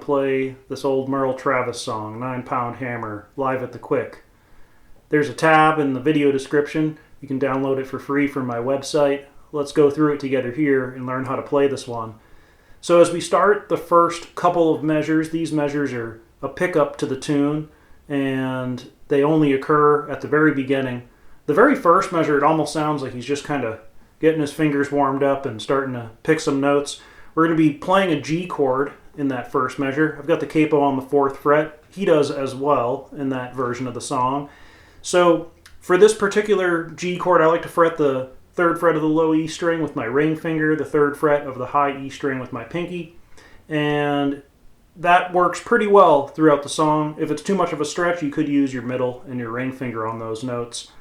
to play this old Merle Travis song, 9-Pound Hammer, live at the Quick. There's a tab in the video description. You can download it for free from my website. Let's go through it together here and learn how to play this one. So as we start the first couple of measures, these measures are a pickup to the tune, and they only occur at the very beginning. The very first measure, it almost sounds like he's just kind of getting his fingers warmed up and starting to pick some notes. We're going to be playing a G chord in that first measure. I've got the capo on the 4th fret. He does as well in that version of the song. So for this particular G chord, I like to fret the 3rd fret of the low E string with my ring finger, the 3rd fret of the high E string with my pinky, and that works pretty well throughout the song. If it's too much of a stretch, you could use your middle and your ring finger on those notes.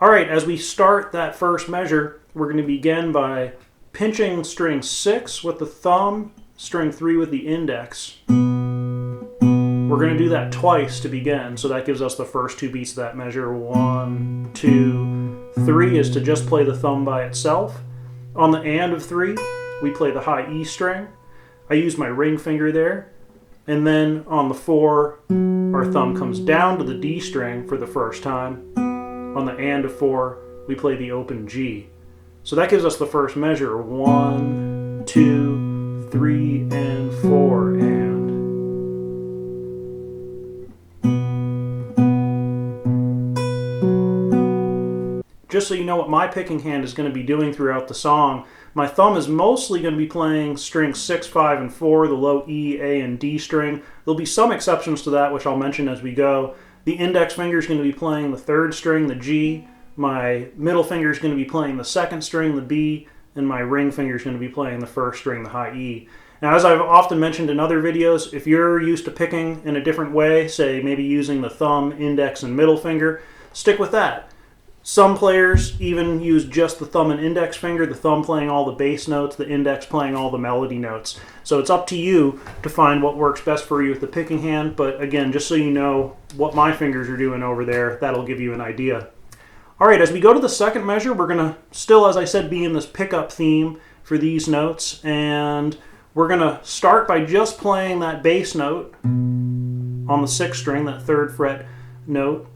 Alright, as we start that first measure, we're going to begin by pinching string 6 with the thumb, string 3 with the index. We're going to do that twice to begin, so that gives us the first 2 beats of that measure. 1, 2, 3 is to just play the thumb by itself. On the and of 3, we play the high E string. I use my ring finger there. And then on the 4, our thumb comes down to the D string for the first time. On the and of 4, we play the open G. So that gives us the first measure. 1, 2, 3, and 4, and. Just so you know what my picking hand is going to be doing throughout the song, my thumb is mostly going to be playing strings 6, 5, and 4, the low E, A, and D string. There'll be some exceptions to that, which I'll mention as we go. The index finger is going to be playing the 3rd string, the G. My middle finger is going to be playing the 2nd string, the B. And my ring finger is going to be playing the 1st string, the high E. Now, as I've often mentioned in other videos, if you're used to picking in a different way, say maybe using the thumb, index, and middle finger, stick with that. Some players even use just the thumb and index finger, the thumb playing all the bass notes, the index playing all the melody notes. So it's up to you to find what works best for you with the picking hand, but again, just so you know what my fingers are doing over there, that'll give you an idea. Alright, as we go to the second measure, we're going to still, as I said, be in this pickup theme for these notes, and we're going to start by just playing that bass note on the 6th string, that 3rd fret note,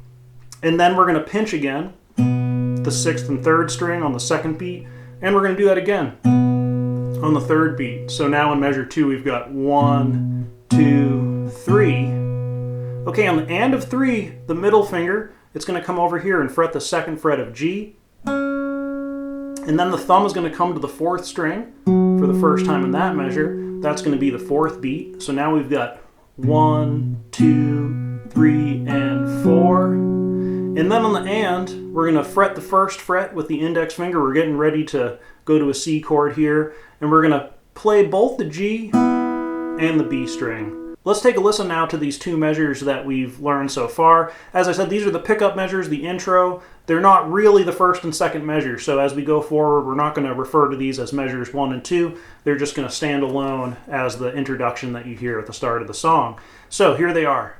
and then we're going to pinch again the 6th and 3rd string on the 2nd beat, and we're going to do that again on the 3rd beat. So now in measure 2 we've got 1, 2, 3. Okay, on the and of 3, the middle finger, it's going to come over here and fret the 2nd fret of G, and then the thumb is going to come to the 4th string for the first time in that measure. That's going to be the 4th beat. So now we've got 1, 2, 3, and 4. And then on the and, we're going to fret the 1st fret with the index finger. We're getting ready to go to a C chord here, and we're going to play both the G and the B string. Let's take a listen now to these 2 measures that we've learned so far. As I said, these are the pickup measures, the intro. They're not really the 1st and 2nd measures, so as we go forward, we're not going to refer to these as measures 1 and 2. They're just going to stand alone as the introduction that you hear at the start of the song. So here they are.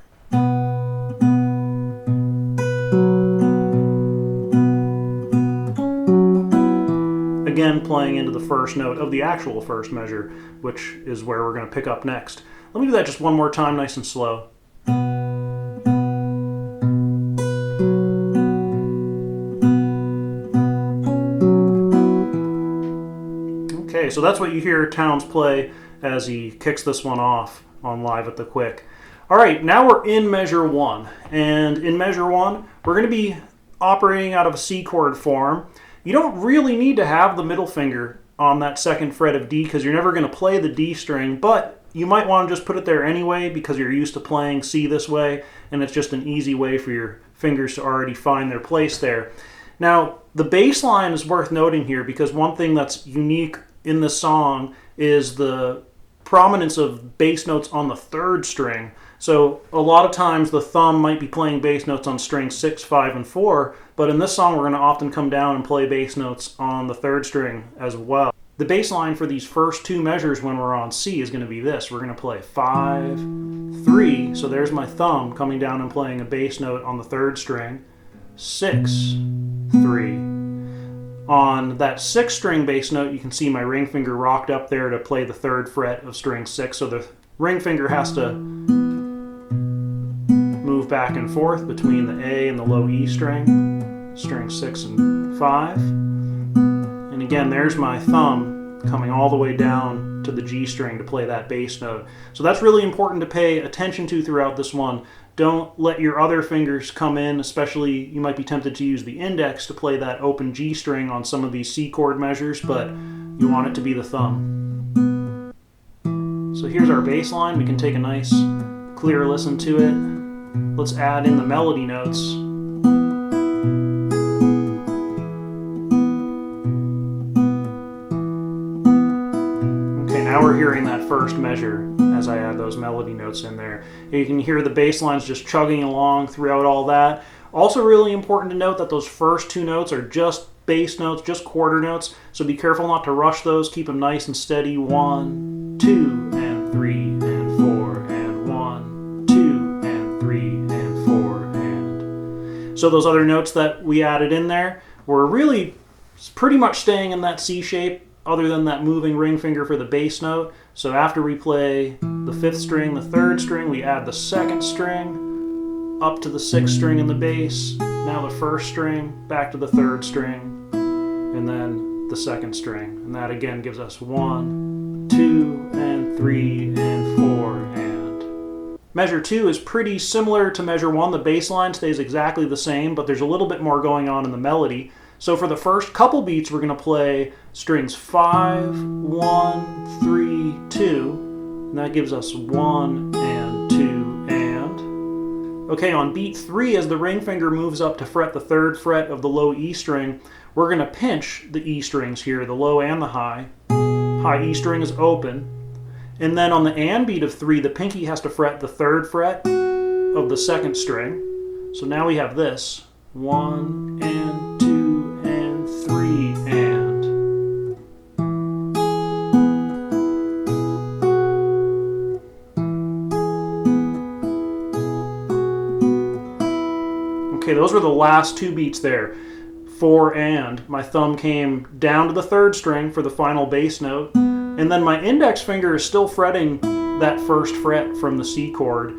Again, playing into the first note of the actual first measure, which is where we're going to pick up next. Let me do that just one more time, nice and slow. Okay, so that's what you hear Townes play as he kicks this one off on Live at the Quick. Alright, now we're in measure 1, and in measure 1, we're going to be operating out of a C chord form. You don't really need to have the middle finger on that 2nd fret of D because you're never going to play the D string, but you might want to just put it there anyway because you're used to playing C this way, and it's just an easy way for your fingers to already find their place there. Now, the bass line is worth noting here because one thing that's unique in this song is the prominence of bass notes on the 3rd string. So a lot of times the thumb might be playing bass notes on strings 6, 5, and 4, but in this song we're going to often come down and play bass notes on the 3rd string as well. The bass line for these first 2 measures when we're on C is going to be this. We're going to play 5, 3, so there's my thumb coming down and playing a bass note on the 3rd string, 6, 3. On that 6th string bass note, you can see my ring finger rocked up there to play the 3rd fret of string 6, so the ring finger has to move back and forth between the A and the low E string, string 6 and 5. And again, there's my thumb coming all the way down to the G string to play that bass note. So that's really important to pay attention to throughout this one. Don't let your other fingers come in, especially you might be tempted to use the index to play that open G string on some of these C chord measures, but you want it to be the thumb. So here's our bass line. We can take a nice clear listen to it. Let's add in the melody notes. Okay, now we're hearing that first measure as I add those melody notes in there. You can hear the bass lines just chugging along throughout all that. Also really important to note that those first two notes are just bass notes, just quarter notes, so be careful not to rush those. Keep them nice and steady. 1, 2, and 3, and 4, and 1, 2, and 3, and 4, and... So those other notes that we added in there were really pretty much staying in that C shape, other than that moving ring finger for the bass note. So after we play the 5th string, the 3rd string, we add the 2nd string up to the 6th string in the bass. Now the 1st string, back to the 3rd string, and then the 2nd string. And that again gives us 1, 2, and 3, and 4, and... Measure 2 is pretty similar to measure 1. The bass line stays exactly the same, but there's a little bit more going on in the melody. So for the first couple beats, we're going to play strings 5, 1, 3, 2, and that gives us 1 and 2 and. Okay, on beat 3, as the ring finger moves up to fret the 3rd fret of the low E string, we're going to pinch the E strings here, the low and the high. High E string is open. And then on the and beat of 3, the pinky has to fret the 3rd fret of the 2nd string. So now we have this, 1 and 2 and 3 and. Okay, those were the last two beats there. 4 and. My thumb came down to the 3rd string for the final bass note, and then my index finger is still fretting that 1st fret from the C chord,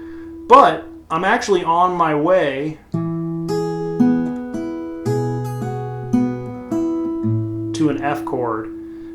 but I'm actually on my way to an F chord.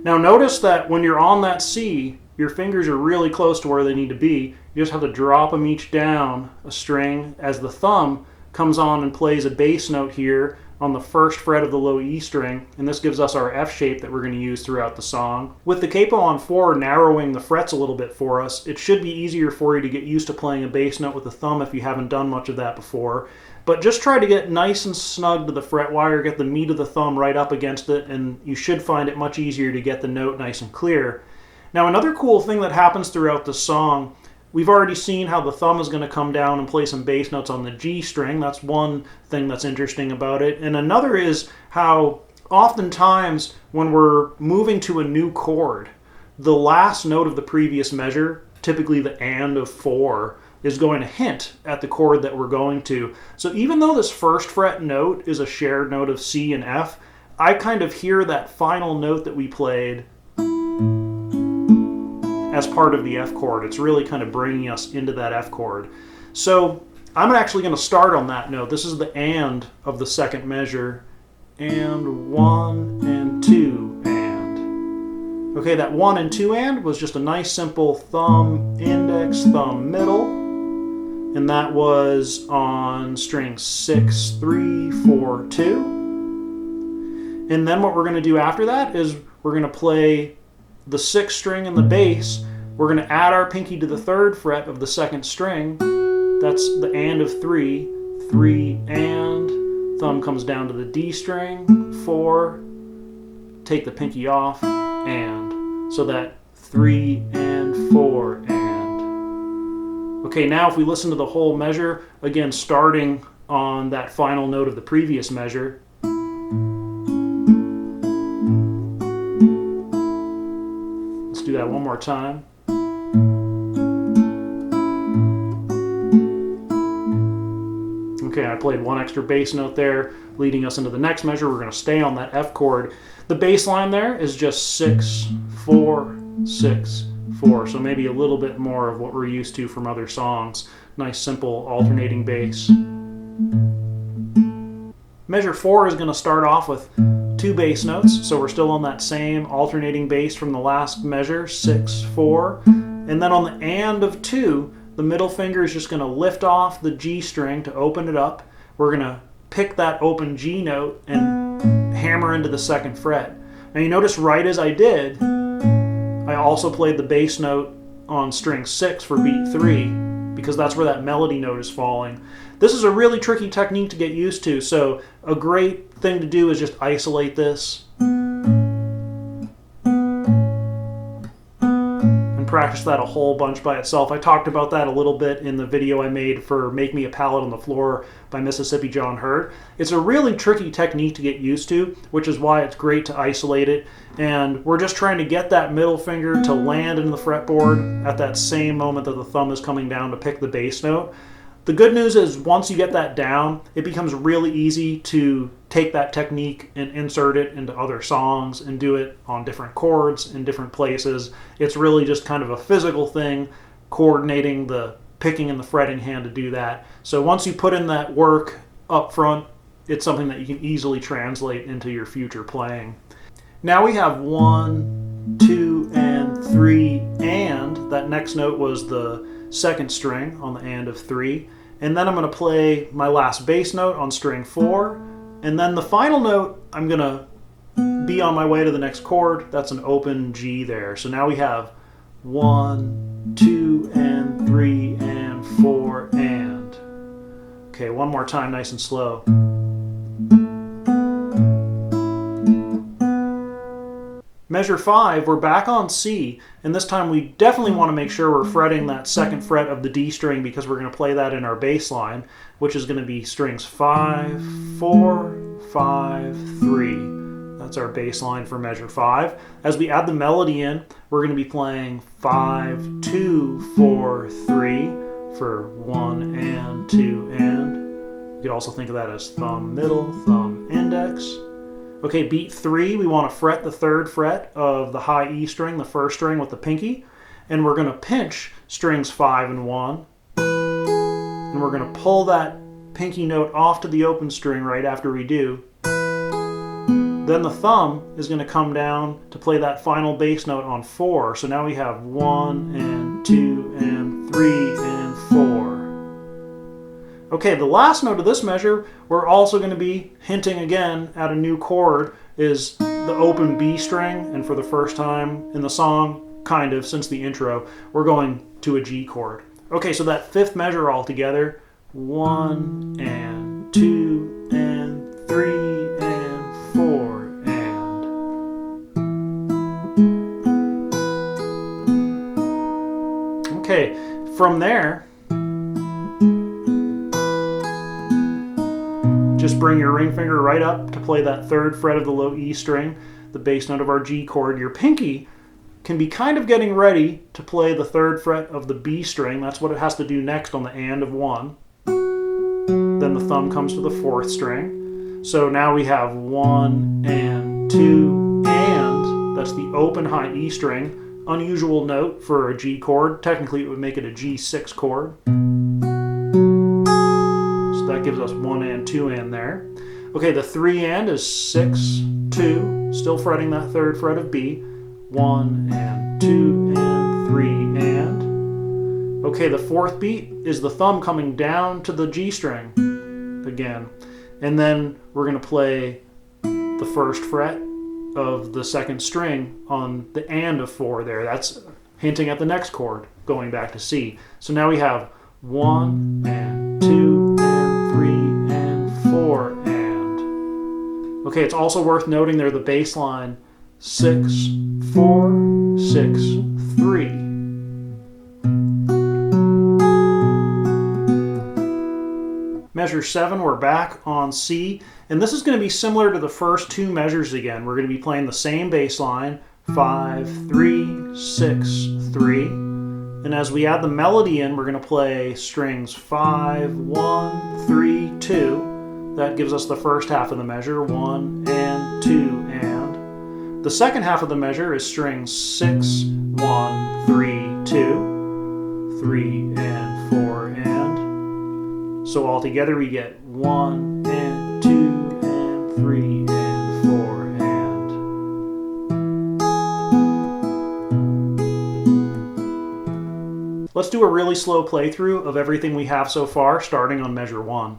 Now notice that when you're on that C, your fingers are really close to where they need to be. You just have to drop them each down a string as the thumb comes on and plays a bass note here on the 1st fret of the low E string, and this gives us our F shape that we're going to use throughout the song. With the capo on 4 narrowing the frets a little bit for us, it should be easier for you to get used to playing a bass note with the thumb if you haven't done much of that before. But just try to get nice and snug to the fret wire, get the meat of the thumb right up against it, and you should find it much easier to get the note nice and clear. Now another cool thing that happens throughout the song, we've already seen how the thumb is going to come down and play some bass notes on the G string. That's one thing that's interesting about it. And another is how oftentimes when we're moving to a new chord, the last note of the previous measure, typically the and of 4, is going to hint at the chord that we're going to. So even though this 1st fret note is a shared note of C and F, I kind of hear that final note that we played as part of the F chord. It's really kind of bringing us into that F chord. So I'm actually going to start on that note. This is the and of the 2nd measure. And 1 and 2 and. Okay, that 1 and 2 and was just a nice simple thumb, index, thumb, middle. And that was on string 6, 3, 4, 2. And then what we're going to do after that is we're going to play the 6th string in the bass. We're going to add our pinky to the 3rd fret of the 2nd string. That's the and of 3. 3 and. Thumb comes down to the D string. 4. Take the pinky off. And. So that 3 and 4 and. Okay, now if we listen to the whole measure, again starting on that final note of the previous measure. Let's do that one more time. Okay, I played one extra bass note there, leading us into the next measure. We're going to stay on that F chord. The bass line there is just 6, 4, 6, 4. So maybe a little bit more of what we're used to from other songs. Nice simple alternating bass. Measure 4 is going to start off with 2 bass notes, so we're still on that same alternating bass from the last measure, 6, 4. And then on the and of 2, the middle finger is just going to lift off the G string to open it up. We're going to pick that open G note and hammer into the 2nd fret. Now you notice right as I did, I also played the bass note on string 6 for beat 3, because that's where that melody note is falling. This is a really tricky technique to get used to, so a great thing to do is just isolate this and practice that a whole bunch by itself. I talked about that a little bit in the video I made for Make Me a Palette on the Floor by Mississippi John Hurt. It's a really tricky technique to get used to, which is why it's great to isolate it. And we're just trying to get that middle finger to land in the fretboard at that same moment that the thumb is coming down to pick the bass note. The good news is once you get that down, it becomes really easy to take that technique and insert it into other songs and do it on different chords in different places. It's really just kind of a physical thing, coordinating the picking and the fretting hand to do that. So once you put in that work up front, it's something that you can easily translate into your future playing. Now we have 1, 2, and 3, and that next note was the 2nd string on the and of 3. And then I'm going to play my last bass note on string 4. And then the final note, I'm going to be on my way to the next chord. That's an open G there. So now we have 1, 2, and 3, and 4, and. Okay, one more time, nice and slow. Measure 5, we're back on C, and this time we definitely want to make sure we're fretting that 2nd fret of the D string, because we're going to play that in our bass line, which is going to be strings 5, 4, 5, 3. That's our bass line for measure 5. As we add the melody in, we're going to be playing 5, 2, 4, 3 for 1 and 2 and. You could also think of that as thumb middle, thumb index. Okay, beat 3, we want to fret the 3rd fret of the high E string, the 1st string with the pinky, and we're going to pinch strings 5 and 1, and we're going to pull that pinky note off to the open string right after we do. Then the thumb is going to come down to play that final bass note on 4, so now we have 1 and 2 and 3 and 4. Okay, the last note of this measure, we're also going to be hinting again at a new chord, is the open B string, and for the first time in the song, kind of, since the intro, we're going to a G chord. Okay, so that 5th measure all together, 1 and 2 and 3 and 4 and. Okay, from there, just bring your ring finger right up to play that 3rd fret of the low E string, the bass note of our G chord. Your pinky can be kind of getting ready to play the 3rd fret of the B string. That's what it has to do next on the and of 1. Then the thumb comes to the 4th string. So now we have 1 and 2 and. That's the open high E string. Unusual note for a G chord. Technically it would make it a G6 chord. That gives us 1 and 2 and there. Okay, the 3 and is 6, 2, still fretting that 3rd fret of B. 1 and 2 and 3 and. Okay, the 4th beat is the thumb coming down to the G string again. And then we're going to play the 1st fret of the 2nd string on the and of 4 there. That's hinting at the next chord, going back to C. So now we have 1 and 2 and 3 and 4 and. Okay, it's also worth noting there the bass line 6, 4, 6, 3. Measure 7, we're back on C, and this is going to be similar to the first 2 measures again. We're going to be playing the same bass line, 5, 3, 6, 3. And as we add the melody in, we're going to play strings 5, 1, 3, 2. That gives us the first half of the measure, 1 and 2 and. The second half of the measure is strings 6, 1, 3, 2, 3 and 4 and. So all together we get 1 and 2 and 3 and 4 and. Let's do a really slow playthrough of everything we have so far, starting on measure 1.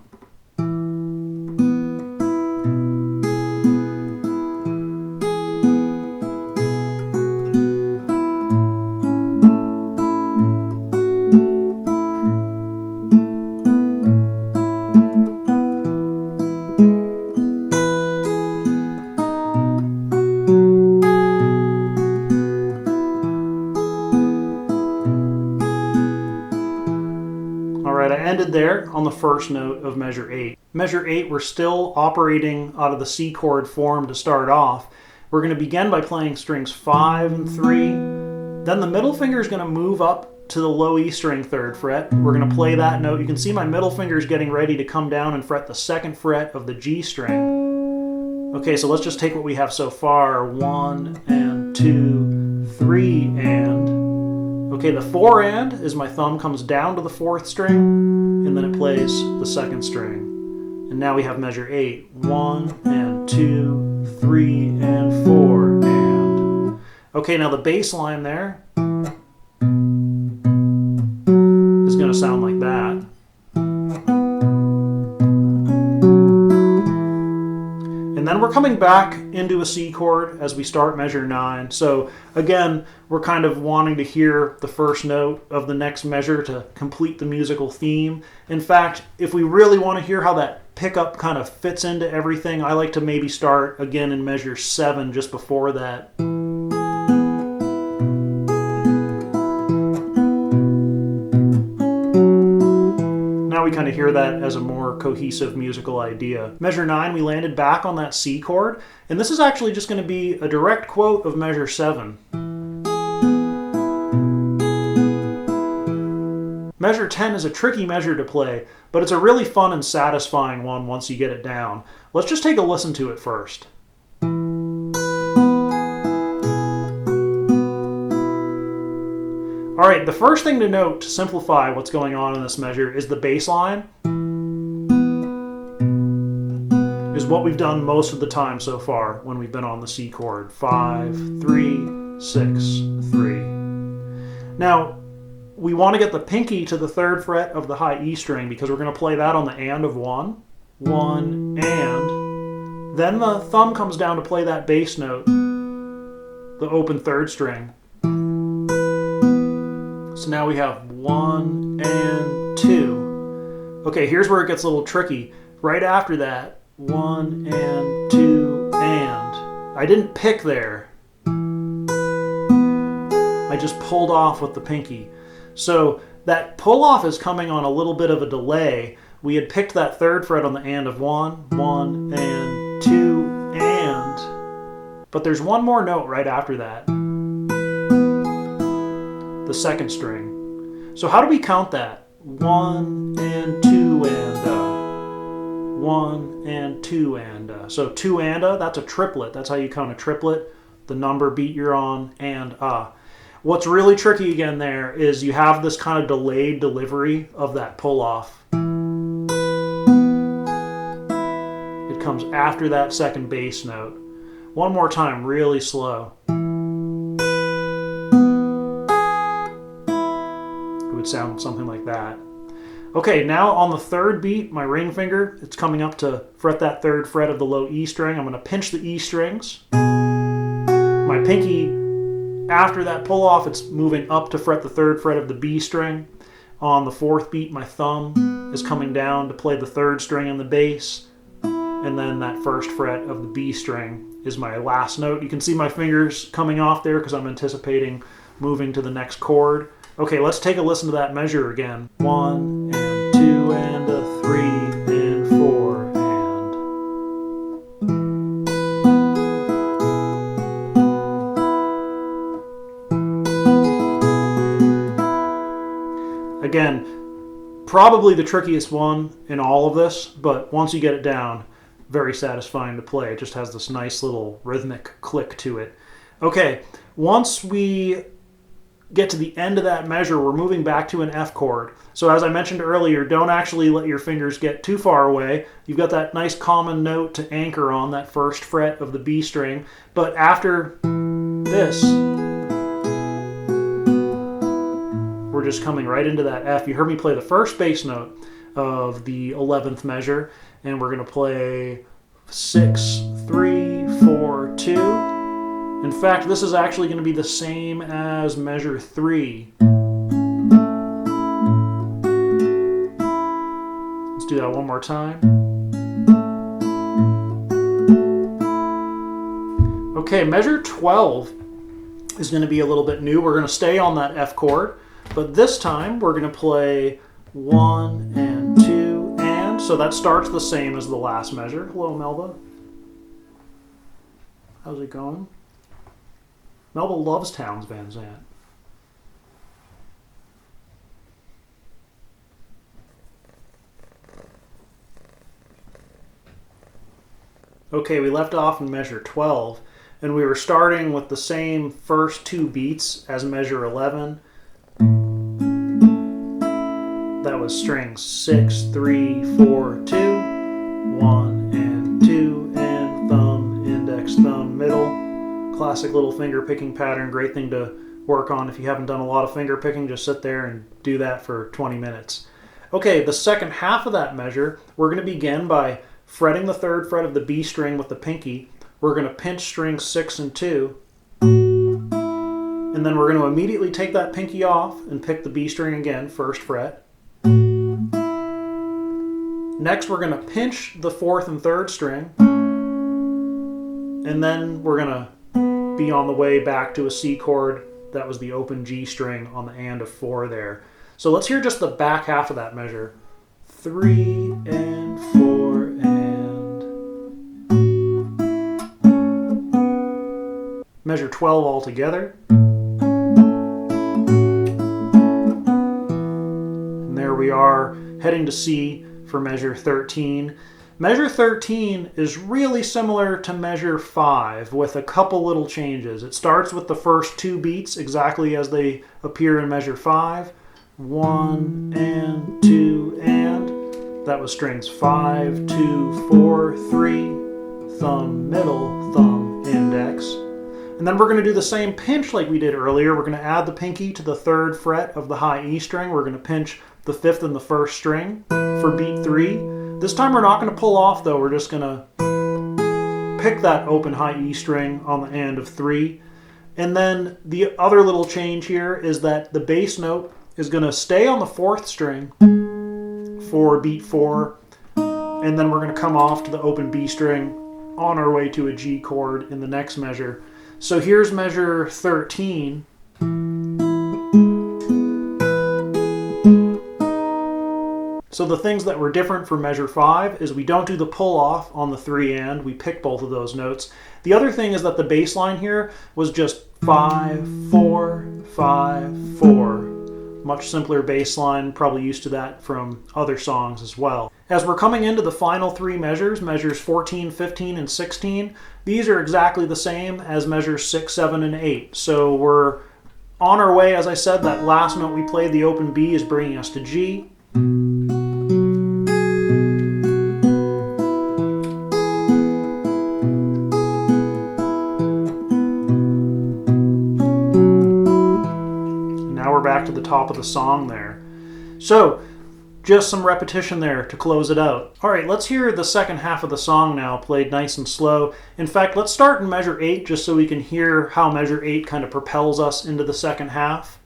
Alright, I ended there on the first note of measure 8. Measure 8, we're still operating out of the C chord form to start off. We're going to begin by playing strings 5 and 3. Then the middle finger is going to move up to the low E string 3rd fret. We're going to play that note. You can see my middle finger is getting ready to come down and fret the 2nd fret of the G string. Okay, so let's just take what we have so far. 1 and 2, 3 and. Okay, the 4 and is my thumb comes down to the 4th string, and then it plays the 2nd string. And now we have measure 8. 1 and 2, 3 and 4 and. Okay, now the bass line there is going to sound like that. And then we're coming back into a C chord as we start measure 9. So again, we're kind of wanting to hear the first note of the next measure to complete the musical theme. In fact, if we really want to hear how that pickup kind of fits into everything, I like to maybe start again in measure 7 just before that. Now we kind of hear that as a more cohesive musical idea. Measure 9, we landed back on that C chord, and this is actually just going to be a direct quote of measure 7. Measure 10 is a tricky measure to play, but it's a really fun and satisfying one once you get it down. Let's just take a listen to it first. Alright, the first thing to note to simplify what's going on in this measure is the bass line is what we've done most of the time so far when we've been on the C chord. 5, 3, 6, 3. Now, we want to get the pinky to the 3rd fret of the high E string because we're going to play that on the and of 1. 1 and. Then the thumb comes down to play that bass note, the open 3rd string. So now we have 1 and 2. Okay, here's where it gets a little tricky. Right after that, 1 and 2 and. I didn't pick there. I just pulled off with the pinky. So that pull off is coming on a little bit of a delay. We had picked that 3rd fret on the and of 1, 1 and 2 and. But there's one more note right after that. The 2nd string. So how do we count that? 1 and 2 and 1 and 2 and So 2 and that's a triplet. That's how you count a triplet. The number beat you're on and What's really tricky again there is you have this kind of delayed delivery of that pull off. It comes after that 2nd bass note. One more time, really slow. Would sound something like that. Okay, now on the 3rd beat, my ring finger, it's coming up to fret that 3rd fret of the low E string. I'm going to pinch the E strings. My pinky, after that pull off, it's moving up to fret the 3rd fret of the B string. On the 4th beat, my thumb is coming down to play the 3rd string in the bass. And then that 1st fret of the B string is my last note. You can see my fingers coming off there because I'm anticipating moving to the next chord. Okay, let's take a listen to that measure again. 1 and 2 and 3 and 4 and. Again, probably the trickiest one in all of this, but once you get it down, very satisfying to play. It just has this nice little rhythmic click to it. Okay, once we get to the end of that measure, we're moving back to an F chord. So as I mentioned earlier, don't actually let your fingers get too far away. You've got that nice common note to anchor on, that first fret of the B string. But after this, we're just coming right into that F. You heard me play the first bass note of the 11th measure, and we're going to play 6, 3, 4, 2. In fact, this is actually going to be the same as measure 3. Let's do that one more time. Okay, measure 12 is going to be a little bit new. We're going to stay on that F chord, but this time we're going to play 1 and 2 and. So that starts the same as the last measure. Hello, Melba. How's it going? Melba loves Townes Van Zandt. Okay, we left off in measure 12, and we were starting with the same first 2 beats as measure 11. That was strings 6, 3, 4, 2, 1 and 2, and thumb, index, thumb, middle. Classic little finger picking pattern, great thing to work on if you haven't done a lot of finger picking. Just sit there and do that for 20 minutes. Okay, the second half of that measure, we're going to begin by fretting the 3rd fret of the B string with the pinky. We're going to pinch strings 6 and 2, and then we're going to immediately take that pinky off and pick the B string again, 1st fret. Next, we're going to pinch the 4th and 3rd string, and then we're going to be on the way back to a C chord. That was the open G string on the and of 4 there. So let's hear just the back half of that measure. 3 and 4 and. Measure 12 all together. And there we are, heading to C for measure 13. Measure 13 is really similar to measure 5 with a couple little changes. It starts with the first 2 beats exactly as they appear in measure 5. 1 and 2 and. That was strings 5, 2, 4, 3, thumb, middle, thumb, index. And then we're going to do the same pinch like we did earlier. We're going to add the pinky to the 3rd fret of the high E string. We're going to pinch the 5th and the 1st string for beat 3. This time we're not going to pull off though, we're just going to pick that open high E string on the and of 3. And then the other little change here is that the bass note is going to stay on the 4th string for beat 4, and then we're going to come off to the open B string on our way to a G chord in the next measure. So here's measure 13. So the things that were different from measure 5 is we don't do the pull off on the 3 and, we pick both of those notes. The other thing is that the bass line here was just 5, 4, 5, 4. Much simpler bass line, probably used to that from other songs as well. As we're coming into the final 3 measures, measures 14, 15, and 16, these are exactly the same as measures 6, 7, and 8. So we're on our way, as I said, that last note we played, the open B, is bringing us to G. Back to the top of the song there. So just some repetition there to close it out. All right, let's hear the second half of the song now played nice and slow. In fact, let's start in measure 8 just so we can hear how measure 8 kind of propels us into the second half.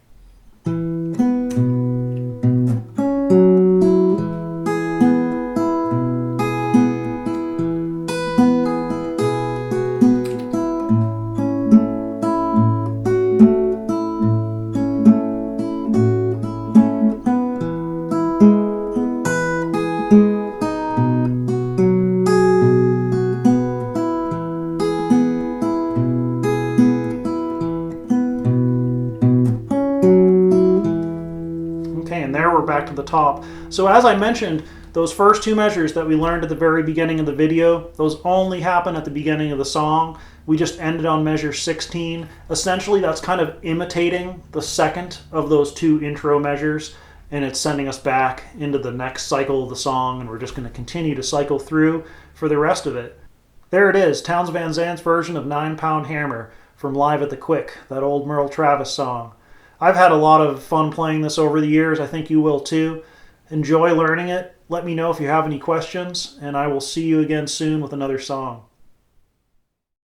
Back to the top. So as I mentioned, Those first two measures that we learned at the very beginning of the video, those only happen at the beginning of the song. We just ended on measure 16. Essentially, that's kind of imitating the second of those two intro measures, and it's sending us back into the next cycle of the song, and we're just going to continue to cycle through for the rest of it. There it is, Townes Van Zandt's version of 9-Pound Hammer from Live at the Quick, that old Merle Travis song. I've had a lot of fun playing this over the years. I think you will too. Enjoy learning it. Let me know if you have any questions, and I will see you again soon with another song.